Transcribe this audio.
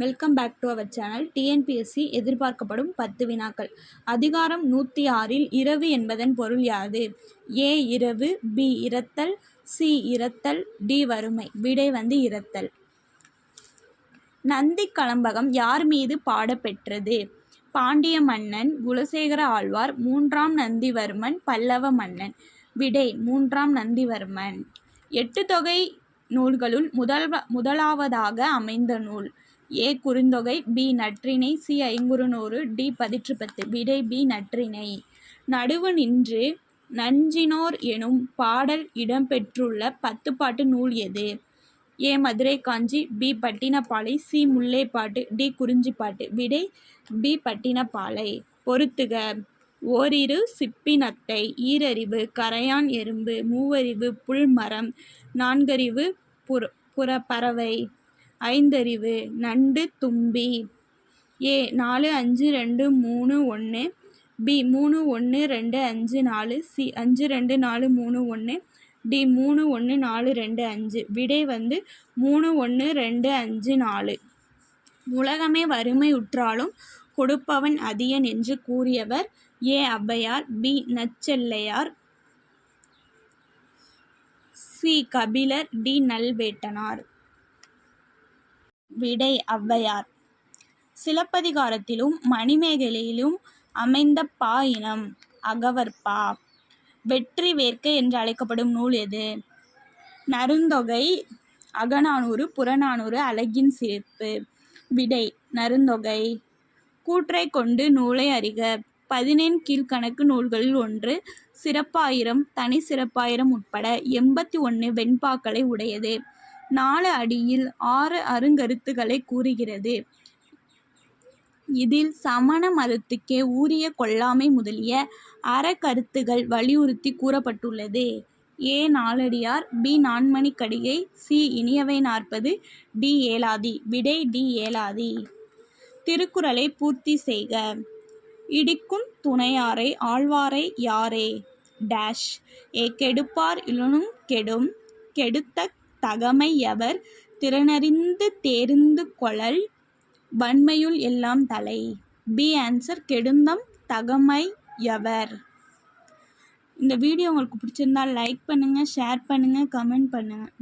Welcome back to our channel. TNPSC எதிர்பார்க்கப்படும் 10 வினாக்கள். அதிகாரம் 106 இரவு என்பதன் பொருள் யாது? ஏ இரவு, பி இரத்தல், சி இரத்தல், டி வறுமை. விடை இரத்தல். நந்தி கலம்பகம் யார் மீது பாடப்பெற்றது? பாண்டிய மன்னன், குலசேகர ஆழ்வார், 3ஆம் நந்திவர்மன், பல்லவ மன்னன். விடை 3ஆம் நந்திவர்மன். 8 தொகை நூல்களுள் முதலாவதாக அமைந்த நூல்? A Kurunthogai, B Natrinai, C Ainkurunuru, D Pathitrupathu. விடை பி நற்றிணை. நடுவு நின்று நஞ்சினோர் எனும் பாடல் இடம்பெற்றுள்ள 10 பாட்டு நூல் எது? A Madurai Kanchi, B Pattinappalai, C Mullaippattu, D Kurinjippattu. விடை பி பட்டினப்பாலை. பொறுத்துக. ஓரிரு சிப்பினத்தை, ஈரறிவு கரையான் எறும்பு, மூவறிவு புல்மரம், நான்கறிவு பறவை, ஐந்தறிவு நண்டு தும்பி. ஏ 4 5 2 3 1, பி 3 1 2 5 4, சி 5 2 4 3 1, டி 3 1 4 2 5. விடை 3 1 2 5 4. உலகமே வறுமை உற்றாலும் கொடுப்பவன் அதியன் என்று கூறியவர்? A Avvaiyar, B Nachellaiyar, C Kapilar, D Nalvettanar. விடை ஔவையார். சிலப்பதிகாரத்திலும் மணிமேகலையிலும் அமைந்த பா இனம் அகவற்பா. வெற்றி வேர்க்கை என்று அழைக்கப்படும் நூல் எது? நருந்தொகை, அகநானூறு, புறநானூறு, அழகின் சிரிப்பு. விடை நருந்தொகை. கூற்றை கொண்டு நூலை அறிக. 14 கீழ்கணக்கு நூல்களில் ஒன்று. சிறப்பாயிரம், தனி சிறப்பாயிரம் உட்பட 81 வெண்பாக்களை உடையது. 4 அடியில் 6 அருங்கருத்துக்களை கூறுகிறது. இதில் சமண மதத்துக்கே உரிய கொல்லாமை முதலிய அறக்கருத்துகள் வலியுறுத்தி கூறப்பட்டுள்ளது. ஏ நாலடியார், பி நான்மணிக்கடிகை, சி இனியவை 40, டி ஏலாதி. விடை டி ஏலாதி. திருக்குறளை பூர்த்தி செய்க. இடிக்கும் துணையாரை ஆழ்வாரை யாரே டேஷ். ஏ கெடுப்பார் இலனும் கெடும், கெடுத்த தகமை யவர், திறனறிந்து தேர்ந்து கொளல், வன்மையுள் எல்லாம் தலை. பி ஆன்சர் கெடுந்தம் தகமை யவர். இந்த வீடியோ உங்களுக்கு பிடிச்சிருந்தா லைக் பண்ணுங்கள், ஷேர் பண்ணுங்கள், கமெண்ட் பண்ணுங்கள்.